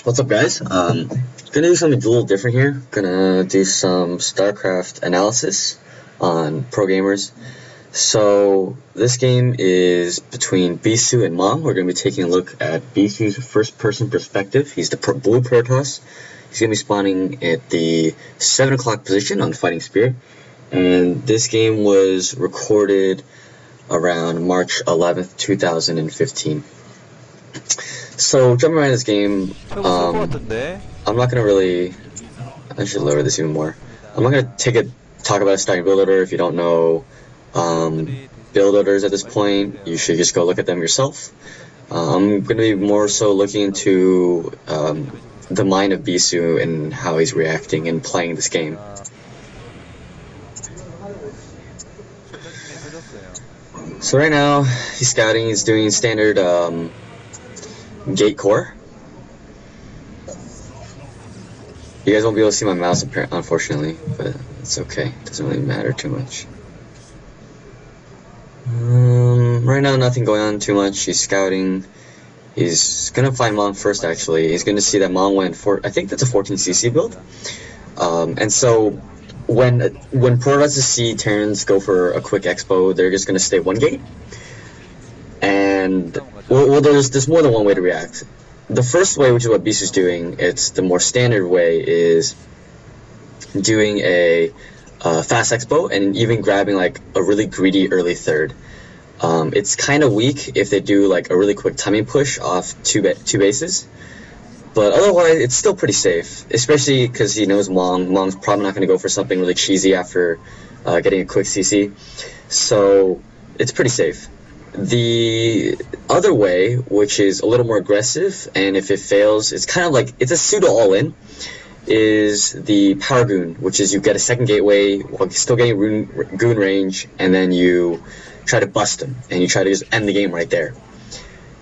What's up, guys? Gonna do something a little different here. Gonna do some StarCraft analysis on pro gamers. So this game is between Bisu and Mong. We're gonna be taking a look at Bisu's first-person perspective. He's the blue Protoss. He's gonna be spawning at the 7 o'clock position on Fighting Spirit, and this game was recorded around March 11th, 2015. So, jumping right in this game, I'm not gonna really, I should lower this even more. I'm not gonna talk about starting build order. If you don't know build orders at this point, you should just go look at them yourself. I'm gonna be more so looking into the mind of Bisu and how he's reacting and playing this game. So right now, he's scouting, he's doing standard gate core. You guys won't be able to see my mouse unfortunately, but it's okay. It doesn't really matter too much. Right now, nothing going on too much. He's scouting. He's gonna find Mong first. Actually, he's gonna see that Mong went for. I think that's a 14cc build. And so when Protosses see Terrans go for a quick expo, they're just gonna stay one gate. And well, there's more than one way to react. The first way, which is what Bisu's doing, it's the more standard way, is doing a fast expo and even grabbing like a really greedy early third. It's kind of weak if they do like a really quick timing push off two bases, but otherwise it's still pretty safe, especially because he knows Mong's probably not going to go for something really cheesy after getting a quick CC, so it's pretty safe. The other way, which is a little more aggressive, and if it fails, it's kind of like, it's a pseudo all-in, is the Power Goon, which is you get a second gateway while still getting Goon range, and then you try to bust him, and you try to just end the game right there.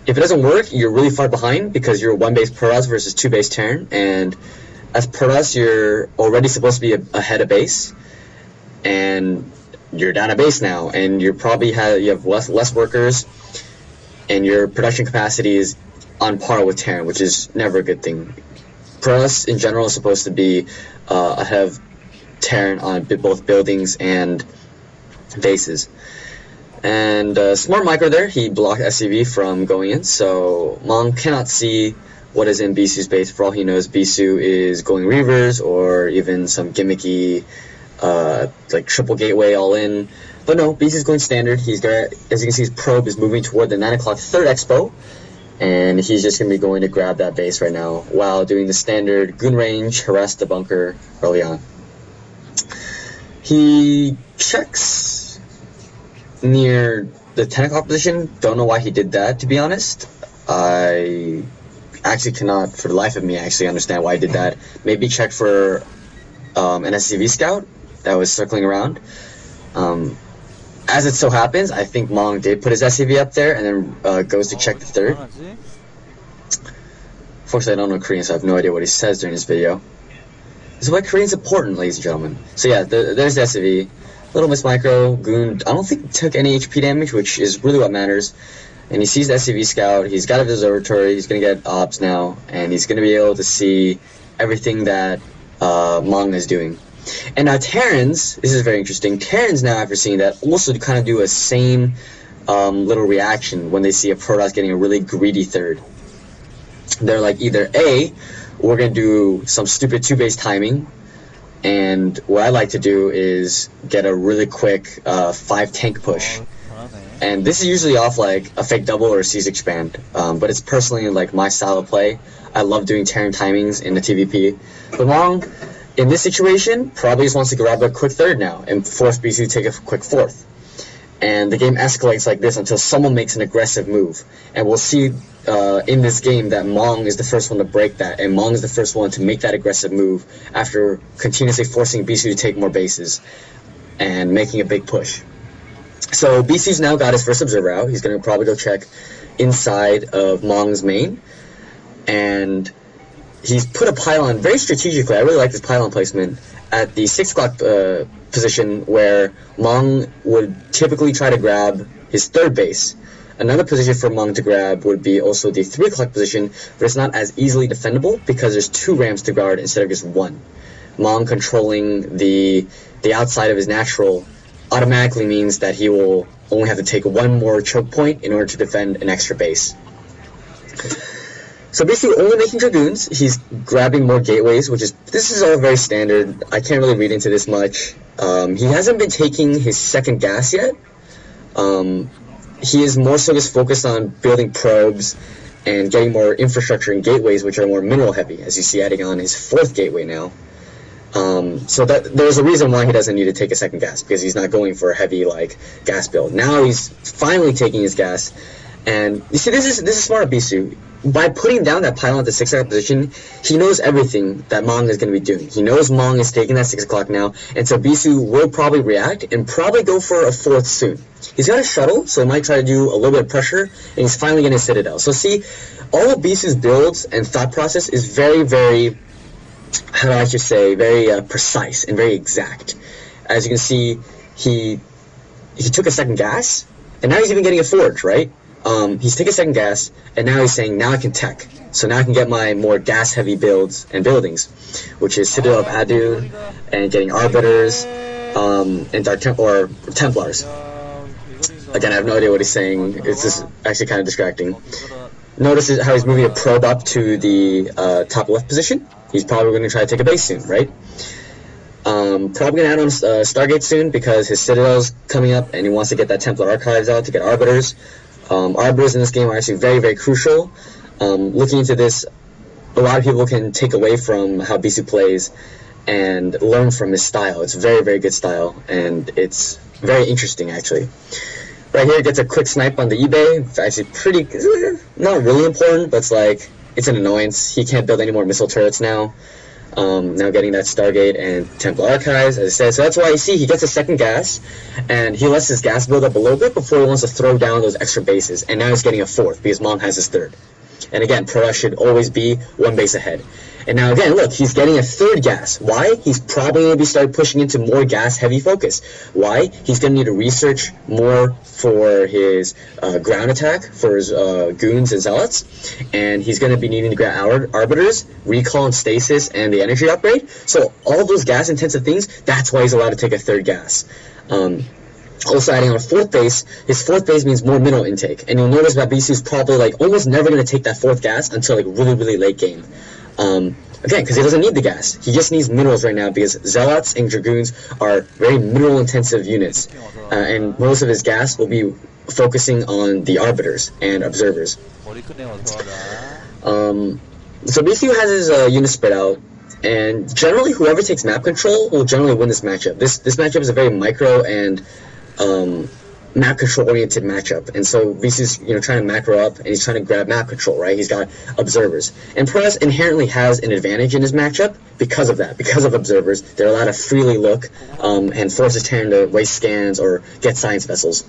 If it doesn't work, you're really far behind because you're 1-base Protoss versus 2-base Terran, and as Protoss, you're already supposed to be ahead of base, and you're down a base now, and you have less workers, and your production capacity is on par with Terran, which is never a good thing. Protoss in general is supposed to be ahead of Terran on both buildings and bases. And smart micro there, he blocked SCV from going in, so Mong cannot see what is in Bisu's base. For all he knows, Bisu is going Reavers or even some gimmicky like triple gateway all in, but no, Bisu's going standard. He's got, as you can see, his probe is moving toward the 9 o'clock third expo, and he's just going to be going to grab that base right now while doing the standard Goon range, harass the bunker early on. He checks near the 10 o'clock position. Don't know why he did that, to be honest. I actually cannot, for the life of me, actually understand why he did that. Maybe check for an SCV scout that was circling around. As it so happens, I think Mong did put his SCV up there and then goes to check the third. Unfortunately, I don't know Korean, so I have no idea what he says during this video. This is why Korean's important, ladies and gentlemen. So yeah, there's the SCV. Little miss micro. Goon, I don't think took any HP damage, which is really what matters. And he sees the SCV scout. He's got a observatory. He's going to get ops now, and he's going to be able to see everything that Mong is doing. And now Terrans, this is very interesting, Terrans now, after seeing that, also kind of do a same little reaction when they see a Protoss getting a really greedy third. They're like, either A, we're going to do some stupid 2-base timing, and what I like to do is get a really quick 5-tank push. And this is usually off like a fake double or a Seize expand, but it's personally like my style of play. I love doing Terran timings in the TVP. But Mong, in this situation, probably just wants to grab a quick third now and force Bisu to take a quick fourth. And the game escalates like this until someone makes an aggressive move. And we'll see in this game that Mong is the first one to break that, and Mong is the first one to make that aggressive move after continuously forcing Bisu to take more bases and making a big push. So Bisu's now got his first observer out. He's going to probably go check inside of Mong's main, and he's put a pylon very strategically. I really like this pylon placement at the 6 o'clock position, where Mong would typically try to grab his third base. Another position for Mong to grab would be also the 3 o'clock position, but it's not as easily defendable because there's 2 ramps to guard instead of just 1. Mong controlling the outside of his natural automatically means that he will only have to take 1 more choke point in order to defend an extra base. So basically only making Dragoons, he's grabbing more gateways, this is all very standard. I can't really read into this much. He hasn't been taking his second gas yet. He is more so just focused on building probes and getting more infrastructure and gateways, which are more mineral heavy, as you see adding on his 4th gateway now. So that there's a reason why he doesn't need to take a second gas, because he's not going for a heavy gas build. Now he's finally taking his gas, and you see this is smart of Bisu. By putting down that pylon at the 6 o'clock position, he knows everything that Mong is going to be doing. He knows Mong is taking that 6 o'clock now, and so Bisu will probably react and probably go for a 4th soon. He's got a shuttle, so he might try to do a little bit of pressure, and he's finally getting a Citadel. So see, all of Bisu's builds and thought process is very, very, how I should say, very precise and very exact. As you can see, he took a second gas, and now he's even getting a forge, right? He's taking a second gas, and now he's saying, now I can tech. So now I can get my more gas-heavy builds and buildings, which is Citadel of Adu, and getting Arbiters, and Dark Templars. Again, I have no idea what he's saying. It's just actually kind of distracting. Notice how he's moving a probe up to the top left position. He's probably going to try to take a base soon, right? Probably going to add on Stargate soon because his Citadel's coming up, and he wants to get that Templar Archives out to get Arbiters. Arbiters in this game are actually very, very crucial. Looking into this, a lot of people can take away from how Bisu plays and learn from his style. It's very, very good style, and it's very interesting, actually. Right here, gets a quick snipe on the eBay. It's actually pretty, not really important, but it's an annoyance. He can't build any more missile turrets now. Now getting that Stargate and Templar Archives, as I said. So that's why you see he gets a second gas, and he lets his gas build up a little bit before he wants to throw down those extra bases. And now he's getting a 4th because Mong has his 3rd. And again, Pro should always be 1 base ahead. And now again, look, he's getting a 3rd gas. Why? He's probably going to be starting pushing into more gas-heavy focus. Why? He's going to need to research more for his ground attack, for his goons and zealots, and he's going to be needing to grab Arbiters, Recall and Stasis, and the energy upgrade. So all those gas-intensive things, that's why he's allowed to take a 3rd gas. Also adding on a 4th base, his 4th base means more mineral intake, and you'll notice that Bisu's probably almost never going to take that 4th gas until really, really late game. Again, because he doesn't need the gas. He just needs minerals right now because Zealots and Dragoons are very mineral-intensive units. And most of his gas will be focusing on the Arbiters and Observers. So Bisu has his units spread out, and generally whoever takes map control will generally win this matchup. This matchup is a very micro and map control oriented matchup, and so Bisu's trying to macro up, and he's trying to grab map control, right? He's got Observers, and Perez inherently has an advantage in his matchup because of that, because of Observers. They're allowed to freely look and forces Terran to waste scans or get science vessels.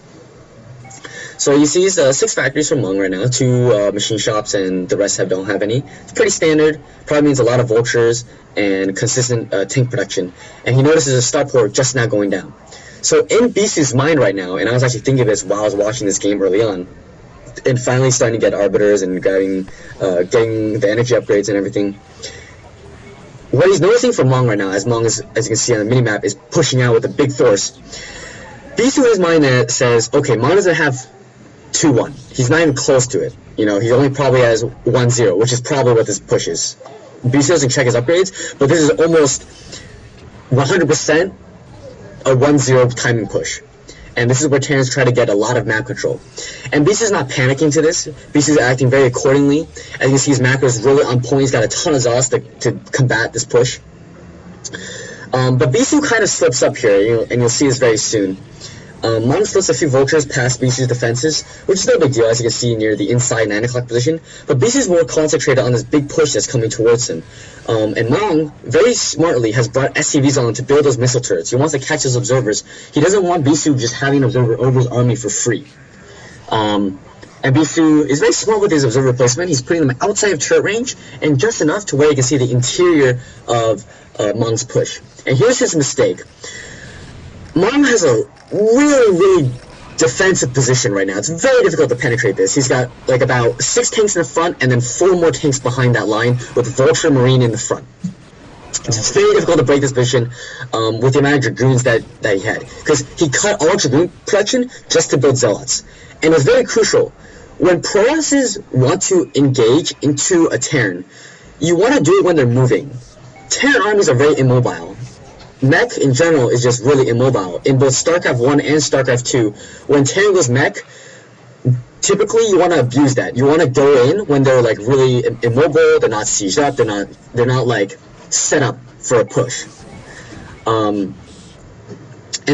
So you see 6 factories from Mong right now, 2 machine shops, and the rest don't have any. It's pretty standard, probably means a lot of vultures and consistent tank production. And he notices a starport just now going down. So in Bisu's mind right now, and I was actually thinking of this while I was watching this game early on, and finally starting to get Arbiters and getting the energy upgrades and everything, what he's noticing from Mong right now, as Mong is, as you can see on the minimap, is pushing out with a big force. Bisu in his mind says, okay, Mong doesn't have 2-1. He's not even close to it. He only probably has 1-0, which is probably what this push is. Bisu doesn't check his upgrades, but this is almost 100% a 1-0 timing push. And this is where Terrans try to get a lot of map control. And Bisu's not panicking to this. Bisu's acting very accordingly. As you can see, his macro is really on point. He's got a ton of Zealots to combat this push. But Bisu kind of slips up here, and you'll see this very soon. Mong slips a few vultures past Bisu's defenses, which is no big deal, as you can see near the inside 9 o'clock position, but Bisu's more concentrated on this big push that's coming towards him. And Mong, very smartly, has brought SCVs on to build those missile turrets. He wants to catch those observers. He doesn't want Bisu just having an observer over his army for free. And Bisu is very smart with his observer placement. He's putting them outside of turret range, and just enough to where you can see the interior of Mong's push. And here's his mistake. Mong has a really defensive position right now. It's very difficult to penetrate this. He's got like about 6 tanks in the front and then 4 more tanks behind that line with Vulture Marine in the front. It's very difficult to break this position with the amount of Dragoons that he had, because he cut all Dragoon production just to build Zealots. And it's very crucial. When Proasses want to engage into a Terran, you want to do it when they're moving. Terran armies are very immobile. Mech in general is just really immobile. In both StarCraft 1 and StarCraft 2, when Terran goes mech, typically you want to abuse that. You want to go in when they're like really immobile, they're not sieged up, they're not like set up for a push. And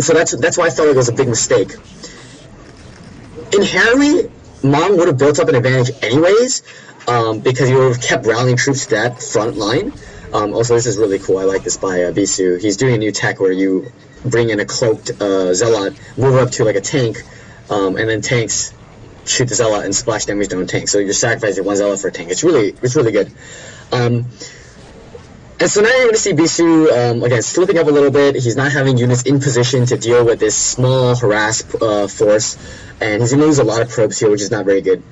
so that's why I felt like it was a big mistake. Inherently, Mong would have built up an advantage anyways, because he would have kept rallying troops to that front line. Also, this is really cool. I like this by Bisu. He's doing a new tech where you bring in a cloaked Zealot, move up to like a tank, and then tanks shoot the Zealot and splash damage down tanks. So you're sacrificing 1 Zealot for a tank. It's really good. And so now you're going to see Bisu, again, slipping up a little bit. He's not having units in position to deal with this small harass force, and he's going to lose a lot of probes here, which is not very good.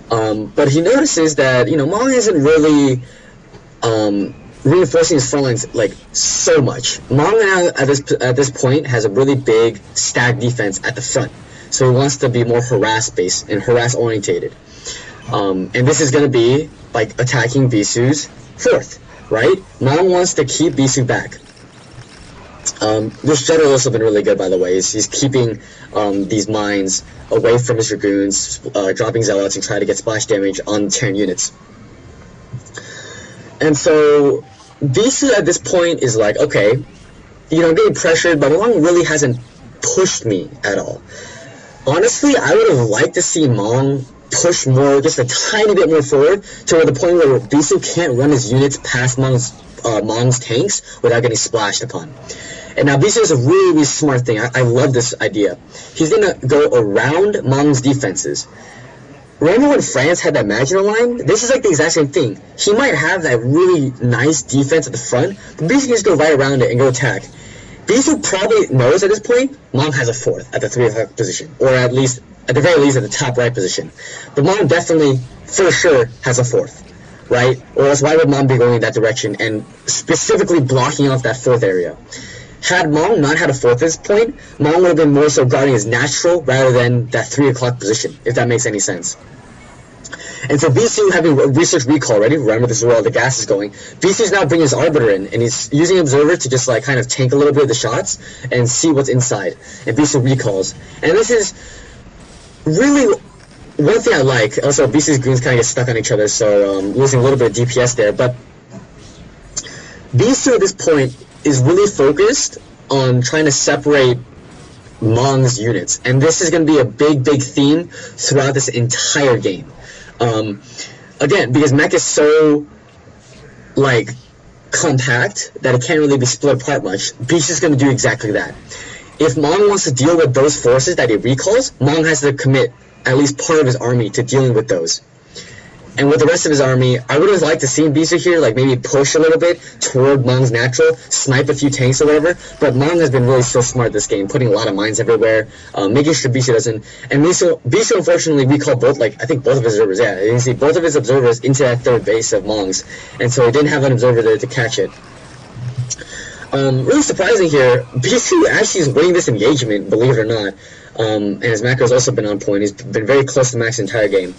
But he notices that, Mong isn't really reinforcing his front lines like so much. Mong now at this point has a really big stack defense at the front, so he wants to be more harass based and harass orientated. And this is going to be like attacking Bisu's 4th, right? Mong wants to keep Bisu back. This general has also been really good, by the way. He's keeping these mines away from his Dragoons, dropping Zealots and trying to get splash damage on Terran units. And so Bisu at this point is like, okay, I'm getting pressured, but Mong really hasn't pushed me at all. Honestly, I would have liked to see Mong push more, just a tiny bit more forward, to where the point where Bisu can't run his units past Mong's tanks without getting splashed upon. And now Bisu is a really, really smart thing. I love this idea. He's going to go around Mong's defenses. Remember when France had that Maginot Line? This is like the exact same thing. He might have that really nice defense at the front, but Bisu can just go right around it and go attack. Bisu probably knows at this point Mong has a 4th at the 3 o'clock position, or at the very least at the top right position. But Mong definitely, for sure, has a 4th, right? Or else why would Mong be going in that direction and specifically blocking off that 4th area? Had Mong not had a 4th at this point, Mong would have been more so guarding his natural rather than that 3 o'clock position, if that makes any sense. And so Bisu, having research recall already, remember this is where all the gas is going, Bisu's now bringing his Arbiter in, and he's using Observer to just like kind of tank a little bit of the shots and see what's inside. And Bisu recalls. And this is really one thing I like. Also, Bisu's goons kind of get stuck on each other, so losing a little bit of DPS there. But Bisu at this point is really focused on trying to separate Mong's units, and this is going to be a big theme throughout this entire game. Again, because mech is so like compact that it can't really be split apart much, Bisu is going to do exactly that. If Mong wants to deal with those forces that he recalls, Mong has to commit at least part of his army to dealing with those. And with the rest of his army, I would have liked to see Bisu here, like maybe push a little bit toward Mong's natural, snipe a few tanks or whatever, but Mong has been really so smart this game, putting a lot of mines everywhere, making sure Bisu doesn't, and Bisu unfortunately recalled both, like, I think both of his observers, yeah, you can see both of his observers into that 3rd base of Mong's, and so he didn't have an observer there to catch it. Really surprising here, Bisu actually is winning this engagement, believe it or not, and his macro has also been on point. He's been very close to max the entire game.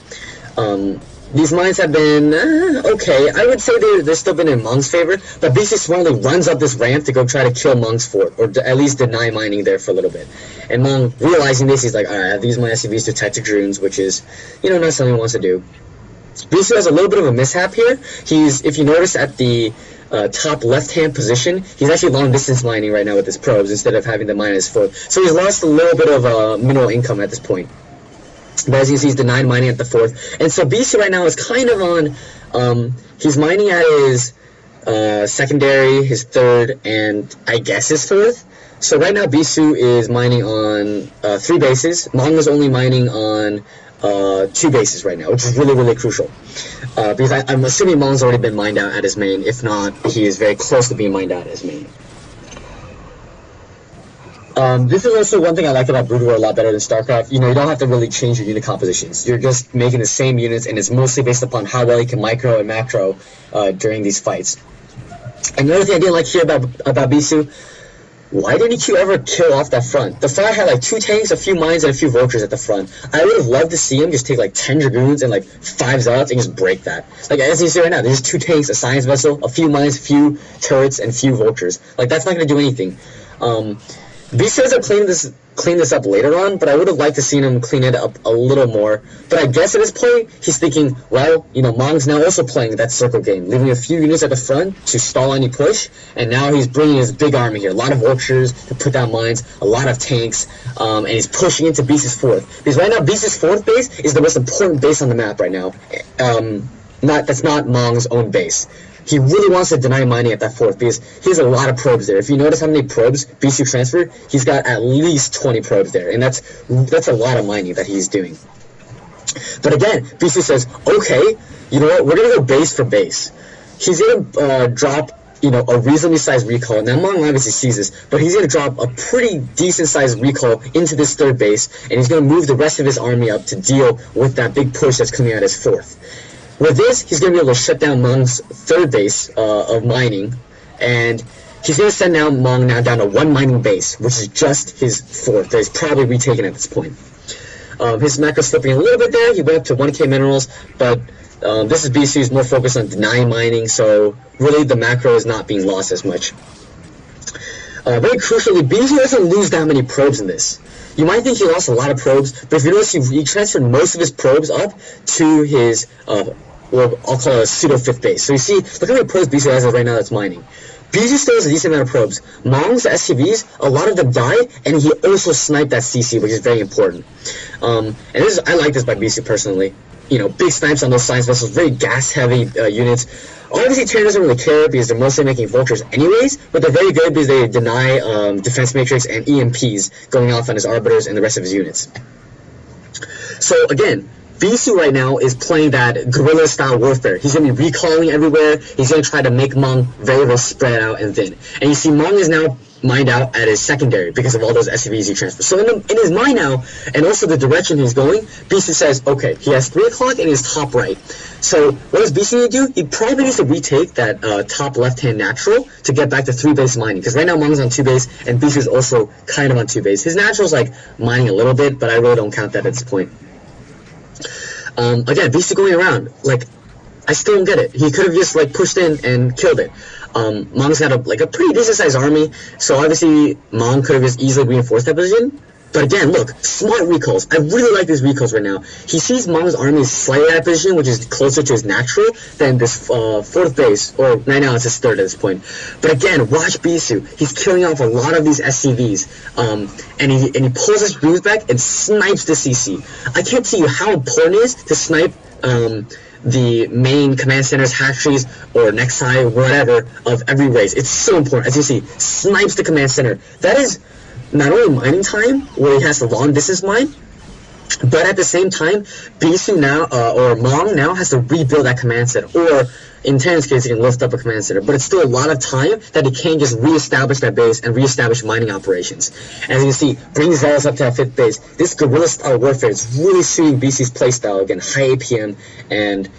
These mines have been okay. I would say they've still been in Mong's favor, but Bisu smartly runs up this ramp to go try to kill Mong's fort, or at least deny mining there for a little bit. And Mong, realizing this, he's like, alright, I have to use my SCVs to attack the Drunes, which is, not something he wants to do. Bisu has a little bit of a mishap here. If you notice at the top left-hand position, he's actually long-distance mining right now with his probes instead of having the mine at his fort. So he's lost a little bit of mineral income at this point. But as you can see, he's denied mining at the 4th. And so Bisu right now is kind of on, he's mining at his secondary, his 3rd, and I guess his 4th. So right now Bisu is mining on 3 bases. Mong is only mining on 2 bases right now, which is really, really crucial. Because I'm assuming Mong's already been mined out at his main. If not, he is very close to being mined out at his main. This is also one thing I like about Brood War a lot better than StarCraft. You know, you don't have to really change your unit compositions. You're just making the same units, and it's mostly based upon how well you can micro and macro during these fights. Another thing I didn't like here about Bisu, why didn't you ever kill off that front? The front had like 2 tanks, a few mines, and a few vultures at the front. I would have loved to see him just take like 10 dragoons and like 5 zealots and just break that. Like as you see right now, there's 2 tanks, a science vessel, a few mines, a few turrets, and a few vultures. Like that's not going to do anything. Bisu ends up clean this up later on, but I would have liked to seen him clean it up a little more. But I guess at this point, he's thinking, well, you know, Mong's now also playing that circle game, leaving a few units at the front to stall any push, and now he's bringing his big army here. A lot of vultures to put down mines, a lot of tanks, and he's pushing into Bisu's 4th. Because right now, Bisu's 4th base is the most important base on the map right now. That's not Mong's own base. He really wants to deny mining at that 4th because he has a lot of probes there. If you notice how many probes Bisu transferred, he's got at least 20 probes there, and that's a lot of mining that he's doing. But again, Bisu says, okay, you know what, we're going to go base for base. He's going to drop, you know, a reasonably sized recall. Now, Mong obviously sees this, but he's going to drop a pretty decent sized recall into this 3rd base, and he's going to move the rest of his army up to deal with that big push that's coming out his 4th. With this, he's going to be able to shut down Mong's 3rd base of mining, and he's going to send now Mong now down to 1 mining base, which is just his 4th that he's probably retaken at this point. His macro's flipping a little bit there. He went up to 1k minerals, but this is Bisu's more focused on denying mining, so really the macro is not being lost as much. Very crucially, Bisu doesn't lose that many probes in this. You might think he lost a lot of probes, but if you notice, he transferred most of his probes up to his well, I'll call it a pseudo-5th base. So you see, look how many probes Bisu has right now that's mining. Bisu still has a decent amount of probes. Mong's SCVs, a lot of them died, and he also sniped that CC, which is very important. And I like this by Bisu personally. You know, big snipes on those science vessels, very gas-heavy units. Obviously, Terran doesn't really care because they're mostly making vultures anyways, but they're very good because they deny defense matrix and EMPs going off on his arbiters and the rest of his units. So again, Bisu right now is playing that guerrilla-style warfare. He's going to be recalling everywhere. He's going to try to make Mong very, very spread out and thin. And you see Mong is now mined out at his secondary because of all those SCVs he transferred. So in his mind now, and also the direction he's going, Bisu says, okay, he has 3 o'clock in his top right. So what does Bisu need to do? He probably needs to retake that top left-hand natural to get back to 3 base mining. Because right now Mong's on 2 base, and Bisu is also kind of on 2 base. His natural's like mining a little bit, but I really don't count that at this point. Again, Bisu going around, like, I still don't get it. He could have just like pushed in and killed it. Mong's got a pretty decent sized army, so obviously Mong could have just easily reinforced that position. But again, look, smart recalls. I really like these recalls right now. He sees Mong's army is slightly out of position, which is closer to his natural than this 4th base, or right now it's his 3rd at this point. But again, watch Bisu. He's killing off a lot of these SCVs, and he pulls his dreams back and snipes the CC. I can't tell you how important it is to snipe the main command centers, hatcheries, or Nexi, whatever, of every race. It's so important. As you see, snipes the command center. That is not only mining time, where he has to long distance mine, but at the same time, Bisu now, or Mong now, has to rebuild that command center. Or, in Terran's case, he can lift up a command center. But it's still a lot of time that he can't just reestablish that base and reestablish mining operations. As you can see, bring Zealous up to that 5th base. This guerrilla-style warfare is really suiting BC's playstyle. Again, high APM and,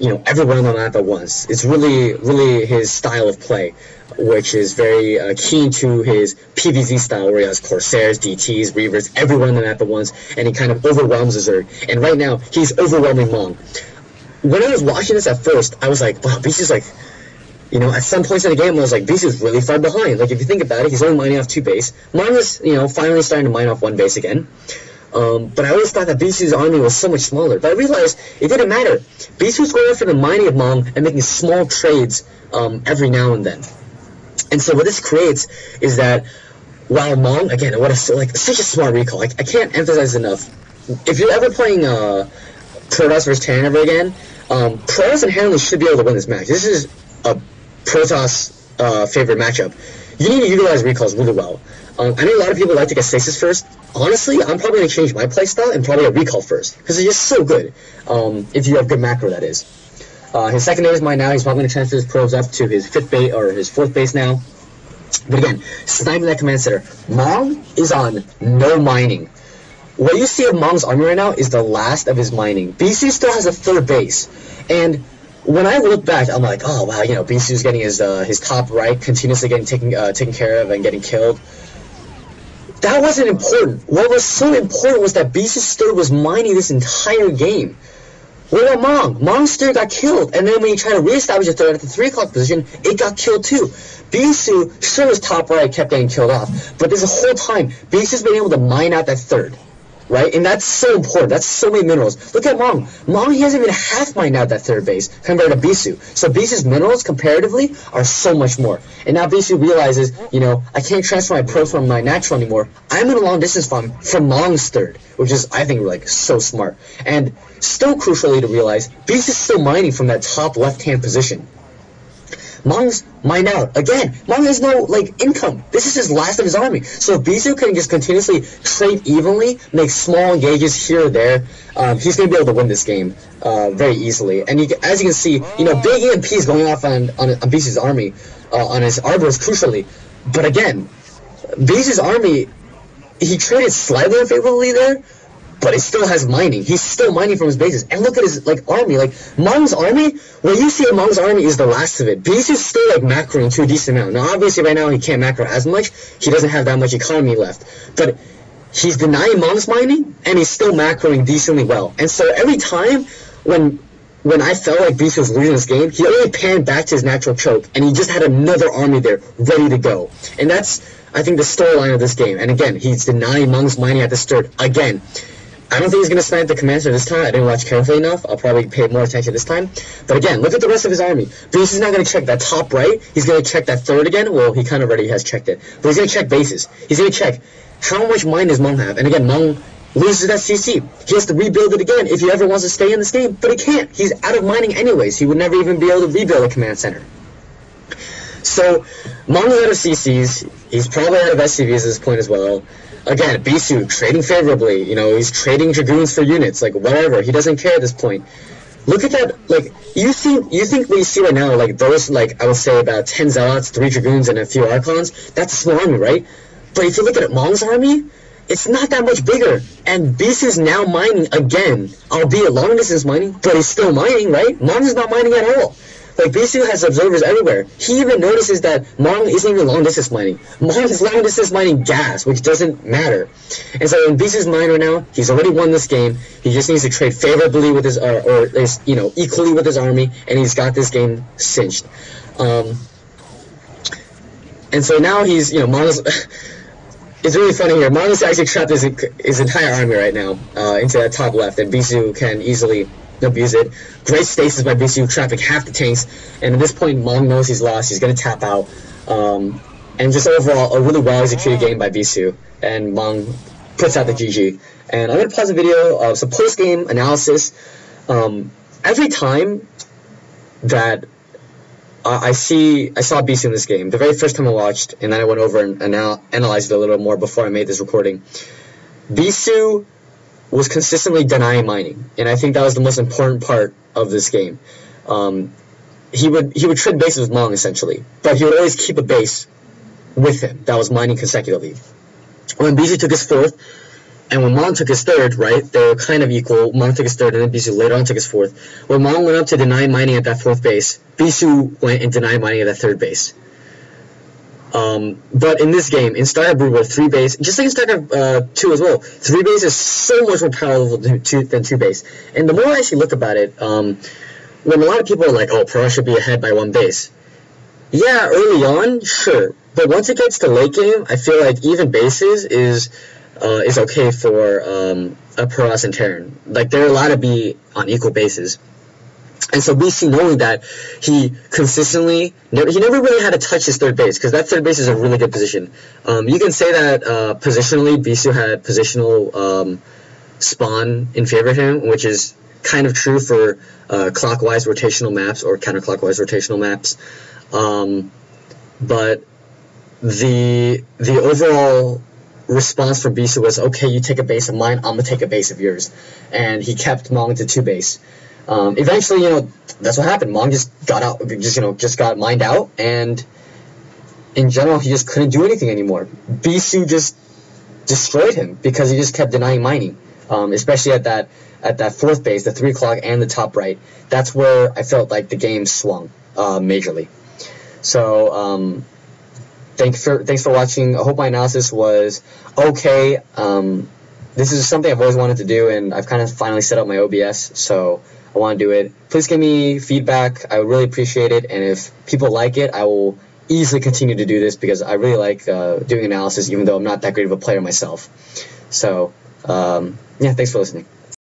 you know, everyone on the map at once. It's really, really his style of play, which is very keen to his PvZ style, where he has Corsairs, DTs, Reavers, everyone on the map at once, and he kind of overwhelms Zerg. And right now, he's overwhelming Mong. When I was watching this at first, I was like, wow, Bisu's like, you know, at some points in the game, I was like, Bisu's really far behind. Like, if you think about it, he's only mining off 2 base. Mong is, you know, finally starting to mine off 1 base again. But I always thought that Bisu's army was so much smaller. But I realized it didn't matter. Bisu's going after the mining of Mong and making small trades every now and then. And so what this creates is that while Mong, again, such a smart recall. I can't emphasize enough. If you're ever playing Protoss versus Terran ever again, Protoss inherently should be able to win this match. This is a Protoss favorite matchup. You need to utilize recalls really well. I know a lot of people like to get stasis first. Honestly, I'm probably going to change my playstyle and probably a recall first, because it's just so good, if you have good macro, that is. His secondary is mine now. He's probably going to transfer his probes up to his 5th base, or his 4th base now. But again, sniping that command center. Mong is on no mining. What you see of Mong's army right now is the last of his mining. Bisu still has a third base. And when I look back, I'm like, oh wow, you know, Bisu's getting his top right continuously getting taken care of and getting killed. That wasn't important. What was so important was that Bisu's third was mining this entire game. What about Mong? Mong's third got killed, and then when you try to reestablish a third at the 3 o'clock position, it got killed too. Bisu, sure, his top right kept getting killed off, but this whole time, Bisu's been able to mine out that third. Right? And that's so important. That's so many minerals. Look at Mong. Mong, he hasn't even half mined out that third base compared to Bisu. So Bisu's minerals, comparatively, are so much more. And now Bisu realizes, you know, I can't transfer my pro from my natural anymore. I'm in a long distance farm from Mong's third, which is, I think, like, so smart. And still crucially to realize, Bisu's still mining from that top left-hand position. Mong's mined out. Again, Mong has no, like, income. This is his last of his army. So if Bisu can just continuously trade evenly, make small engages here or there, he's going to be able to win this game very easily. And as you can see, you know, big EMPs going off on Bisu's army, on his arbors crucially. But again, Bisu's army, he traded slightly unfavorably there, but it still has mining. He's still mining from his bases. And look at his, like, army. Like, Mong's army, what you see of Mong's army is the last of it. Bisu's still, like, macroing to a decent amount. Now, obviously, right now, he can't macro as much. He doesn't have that much economy left. But he's denying Mong's mining, and he's still macroing decently well. And so every time when I felt like Bisu was losing this game, he only panned back to his natural choke, and he just had another army there ready to go. And that's, I think, the storyline of this game. And again, he's denying Mong's mining at the start. Again, I don't think he's going to snipe the command center this time. I didn't watch carefully enough. I'll probably pay more attention this time. But again, look at the rest of his army. Bisu's not going to check that top right. He's going to check that third again. Well, he kind of already has checked it. But he's going to check bases. He's going to check how much mine does Mong have. And again, Mong loses that CC. He has to rebuild it again if he ever wants to stay in this game. But he can't. He's out of mining anyways. He would never even be able to rebuild a command center. So, Mong's out of CCs. He's probably out of SCVs at this point as well. Again, Bisu trading favorably. You know, he's trading Dragoons for units, like whatever. He doesn't care at this point. Look at that. Like, you think what you see right now, like those, like I would say about 10 Zealots, 3 Dragoons, and a few Archons. That's a small army, right? But if you look at Mong's army, it's not that much bigger. And Bisu's now mining again, albeit long distance mining, but he's still mining, right? Mong is not mining at all. Like, Bisu has observers everywhere. He even notices that Mong isn't even long-distance mining. Mong is long-distance mining gas, which doesn't matter. And so in Bisu's mind right now, he's already won this game. He just needs to trade favorably with his, or at least, you know, equally with his army, and he's got this game cinched. And so now he's, you know, Mong's... It's really funny here. Mong is actually trapped his entire army right now into that top left, and Bisu can easily abuse it. Great stasis by Bisu, trapping half the tanks, and at this point Mong knows he's lost. He's going to tap out, and just overall a really well executed game by Bisu, and Mong puts out the GG. And I'm going to pause the video of some post game analysis. Every time that I saw Bisu in this game, the very first time I watched, and then I went over and analyzed it a little more before I made this recording, Bisu was consistently denying mining, and I think that was the most important part of this game. He would trade bases with Mong essentially, but he would always keep a base with him that was mining consecutively. When Bisu took his fourth, and when Mong took his third, right, they were kind of equal. Mong took his third, and then Bisu later on took his fourth. When Mong went up to deny mining at that fourth base, Bisu went and denied mining at that third base. But in this game, in Starcraft Brood War, 3 base, just like in Starcraft 2 as well, 3 base is so much more powerful than 2 base. And the more I actually look about it, when a lot of people are like, oh, Pro should be ahead by 1 base. Yeah, early on, sure. But once it gets to late game, I feel like even bases is okay for a Protoss and Terran. Like, they're allowed to be on equal bases. And so Bisu, knowing that, he consistently, he never really had to touch his third base, because that third base is a really good position. You can say that positionally, Bisu had positional spawn in favor of him, which is kind of true for clockwise rotational maps or counterclockwise rotational maps. But the overall response from Bisu was, okay, you take a base of mine, I'm gonna take a base of yours. And he kept Mong to 2 base. Eventually, you know, that's what happened. Mong just got out, just got mined out, and in general, he just couldn't do anything anymore. Bisu just destroyed him because he just kept denying mining, especially at that fourth base, the 3 o'clock and the top right. That's where I felt like the game swung majorly. So thanks for watching. I hope my analysis was okay. This is something I've always wanted to do, and I've kind of finally set up my OBS, so I want to do it. Please give me feedback. I would really appreciate it, and if people like it, I will easily continue to do this because I really like doing analysis, even though I'm not that great of a player myself. So, yeah, thanks for listening.